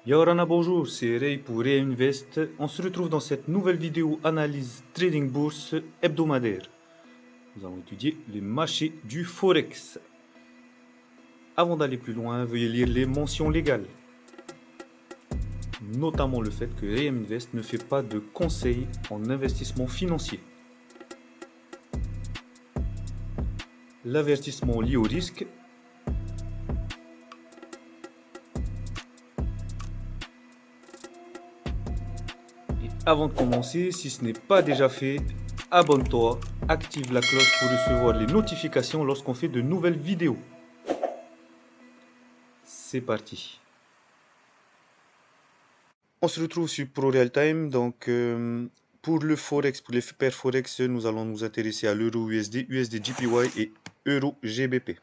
Yorana bonjour, c'est Ray pour Ray Invest. On se retrouve dans cette nouvelle vidéo analyse trading bourse hebdomadaire. Nous allons étudier les marchés du Forex. Avant d'aller plus loin, veuillez lire les mentions légales. Notamment le fait que Ray Invest ne fait pas de conseils en investissement financier. L'avertissement lié au risque. Et avant de commencer, si ce n'est pas déjà fait, abonne-toi, active la cloche pour recevoir les notifications lorsqu'on fait de nouvelles vidéos. C'est parti. On se retrouve sur Pro Real Time. Donc, pour le Forex, pour les paires Forex, nous allons nous intéresser à l'euro USD, USD JPY et euro GBP.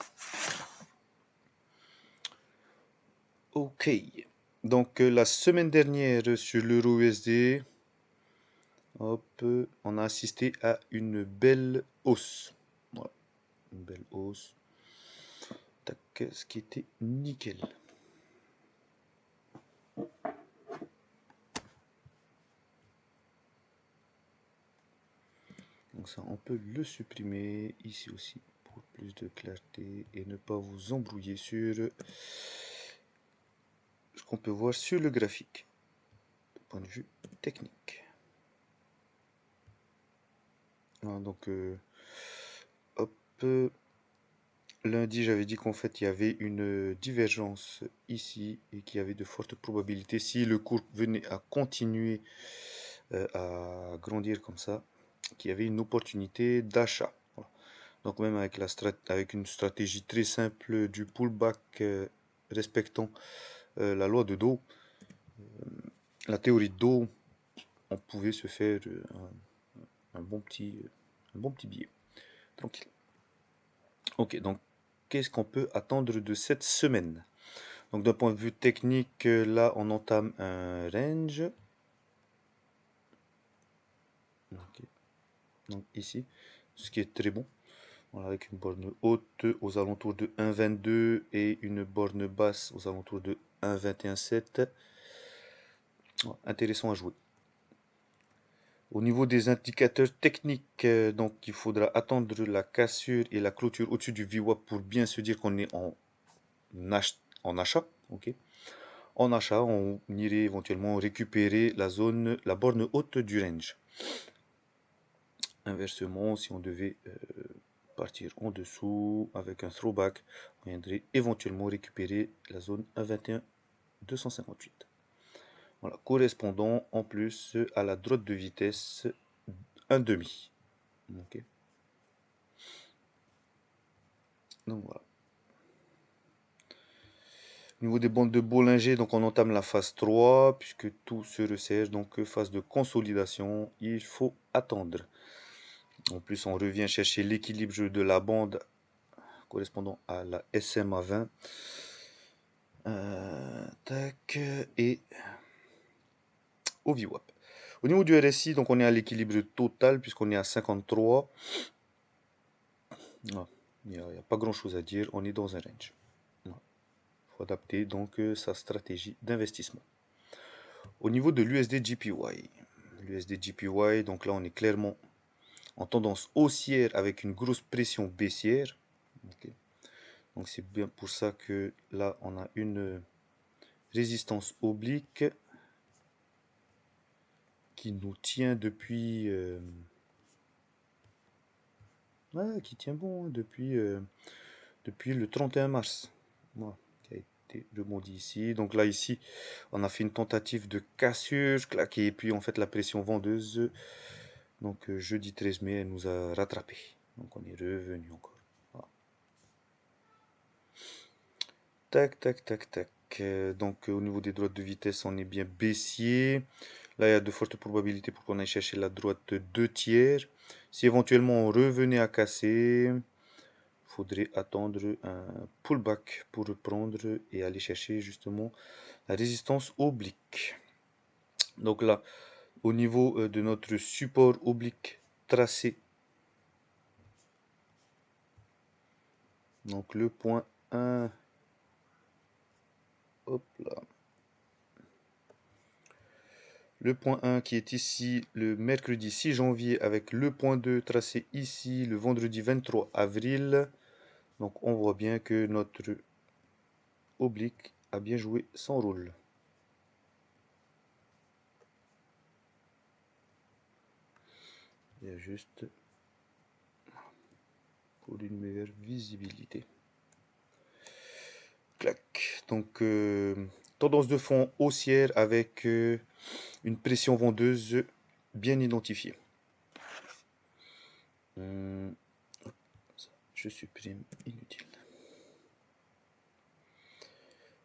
Ok. Donc, la semaine dernière, sur l'euro USD, hop, on a assisté à une belle hausse. Voilà, une belle hausse. Tac, ce qui était nickel. Donc ça, on peut le supprimer ici aussi pour plus de clarté et ne pas vous embrouiller sur ce qu'on peut voir sur le graphique, du point de vue technique. Voilà, donc, hop, lundi, j'avais dit qu'en fait, il y avait une divergence ici et qu'il y avait de fortes probabilités, si le cours venait à continuer à grandir comme ça, qu'il y avait une opportunité d'achat. Voilà. Donc même avec, avec une stratégie très simple du pullback respectant la loi de Dow, la théorie de Dow, on pouvait se faire un bon petit billet. Tranquille. Ok, donc qu'est-ce qu'on peut attendre de cette semaine? Donc d'un point de vue technique, là on entame un range. Okay. Donc ici, ce qui est très bon. Voilà, avec une borne haute aux alentours de 1,22 et une borne basse aux alentours de 1,217. Voilà, intéressant à jouer. Au niveau des indicateurs techniques, donc il faudra attendre la cassure et la clôture au-dessus du VWAP pour bien se dire qu'on est en achat. Okay. En achat, on irait éventuellement récupérer la zone, la borne haute du range. Inversement, si on devait partir en dessous avec un throwback, on viendrait éventuellement récupérer la zone 1,21 258. Voilà, correspondant en plus à la droite de vitesse 1,5. Okay. Donc voilà. Au niveau des bandes de Bollinger, donc on entame la phase 3, puisque tout se resserre, donc phase de consolidation, il faut attendre. En plus, on revient chercher l'équilibre de la bande correspondant à la SMA 20. Tac, et au VWAP. Au niveau du RSI, donc on est à l'équilibre total, puisqu'on est à 53. Il n'y a pas grand chose à dire, on est dans un range. Il faut adapter donc sa stratégie d'investissement. Au niveau de l'USD JPY, donc là on est clairement en tendance haussière avec une grosse pression baissière. Okay. Donc c'est bien pour ça que là on a une résistance oblique qui nous tient depuis qui tient bon depuis le 31 mars. Voilà, qui a été rebondi ici. Donc là ici on a fait une tentative de cassure claquée et puis en fait la pression vendeuse, donc jeudi 13 mai elle nous a rattrapé, donc on est revenu encore. Voilà. Tac tac tac tac. Donc au niveau des droites de vitesse on est bien baissier. Là il y a de fortes probabilités pour qu'on aille chercher la droite 2 tiers. Si éventuellement on revenait à casser, faudrait attendre un pullback pour reprendre et aller chercher justement la résistance oblique. Donc là, au niveau de notre support oblique tracé, donc le point 1, hop là, Le point 1 qui est ici le mercredi 6 janvier avec le point 2 tracé ici le vendredi 23 avril. Donc on voit bien que notre oblique a bien joué son rôle. Il y a juste pour une meilleure visibilité. Clac. Donc tendance de fond haussière avec une pression vendeuse bien identifiée. Je supprime inutile.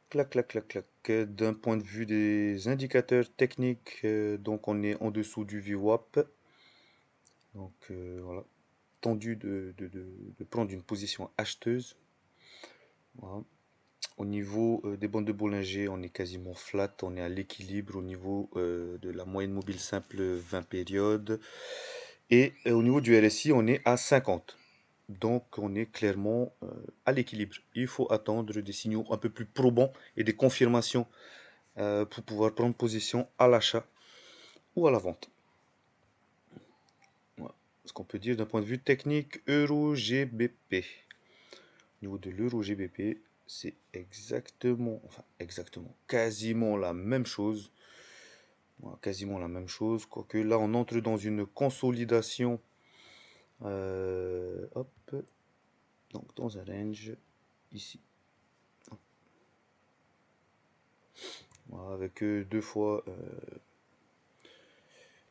Clac, clac, clac, clac. D'un point de vue des indicateurs techniques, donc on est en dessous du VWAP. Donc voilà, tendu de prendre une position acheteuse. Voilà. Au niveau des bandes de Bollinger, on est quasiment flat, on est à l'équilibre au niveau de la moyenne mobile simple 20 périodes. Et au niveau du RSI, on est à 50. Donc on est clairement à l'équilibre. Il faut attendre des signaux un peu plus probants et des confirmations pour pouvoir prendre position à l'achat ou à la vente. Voilà ce qu'on peut dire d'un point de vue technique Euro-GBP. Au niveau de l'Euro-GBP, c'est quasiment la même chose. Voilà, quasiment la même chose, quoique là on entre dans une consolidation. Hop, donc dans un range ici. Voilà, avec deux fois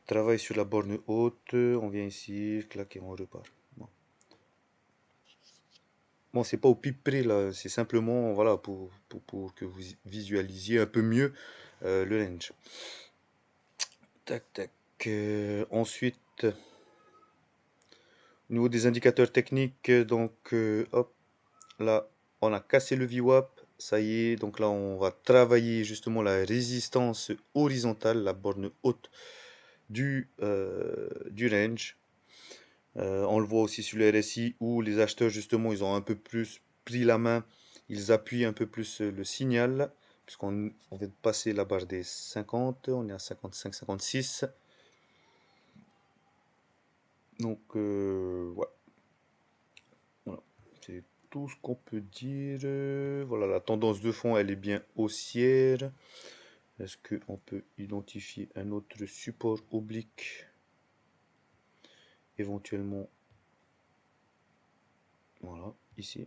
travail sur la borne haute, on vient ici, clac et on repart. Bon, c'est pas au pipe près là, c'est simplement voilà pour que vous visualisiez un peu mieux le range. Tac tac. Ensuite, au niveau des indicateurs techniques, donc hop, là on a cassé le VWAP, ça y est, donc là on va travailler justement la résistance horizontale, la borne haute du range. On le voit aussi sur le RSI où les acheteurs justement ils ont un peu plus pris la main, ils appuient un peu plus le signal puisqu'on vient de passer la barre des 50, on est à 55, 56. Donc ouais. Voilà, c'est tout ce qu'on peut dire. Voilà, la tendance de fond elle est bien haussière. Est-ce qu'on peut identifier un autre support oblique éventuellement? Voilà, ici.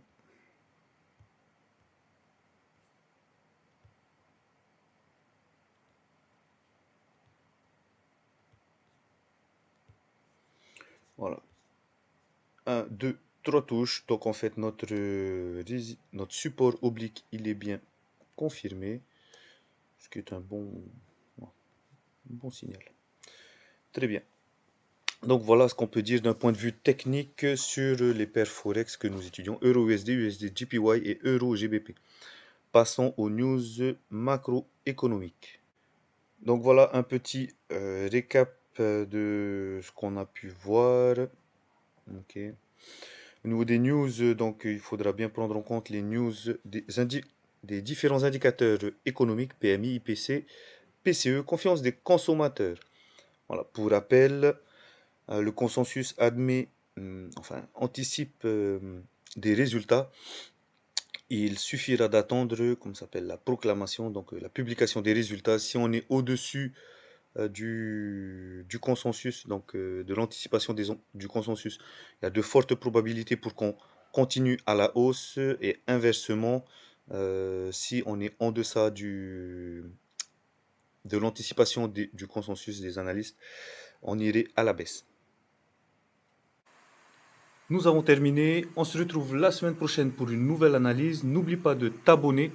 Voilà. 1, 2, 3 touches. Donc en fait notre support oblique il est bien confirmé. Ce qui est un bon signal. Très bien. Donc voilà ce qu'on peut dire d'un point de vue technique sur les paires Forex que nous étudions. Euro-USD, USD-JPY et Euro-GBP. Passons aux news macroéconomiques. Donc voilà un petit récap de ce qu'on a pu voir. Ok. Au niveau des news, donc il faudra bien prendre en compte les news des différents indicateurs économiques, PMI, IPC, PCE, confiance des consommateurs. Voilà, pour rappel, le consensus anticipe des résultats. Il suffira d'attendre, comme ça s'appelle, la proclamation, donc la publication des résultats. Si on est au-dessus du consensus, donc de l'anticipation du consensus, il y a de fortes probabilités pour qu'on continue à la hausse et inversement, si on est en deçà de l'anticipation du consensus des analystes, on irait à la baisse. Nous avons terminé. On se retrouve la semaine prochaine pour une nouvelle analyse. N'oublie pas de t'abonner,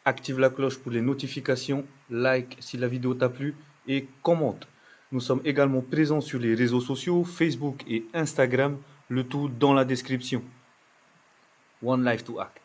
active la cloche pour les notifications, like si la vidéo t'a plu et commente. Nous sommes également présents sur les réseaux sociaux, Facebook et Instagram, le tout dans la description. One life to act.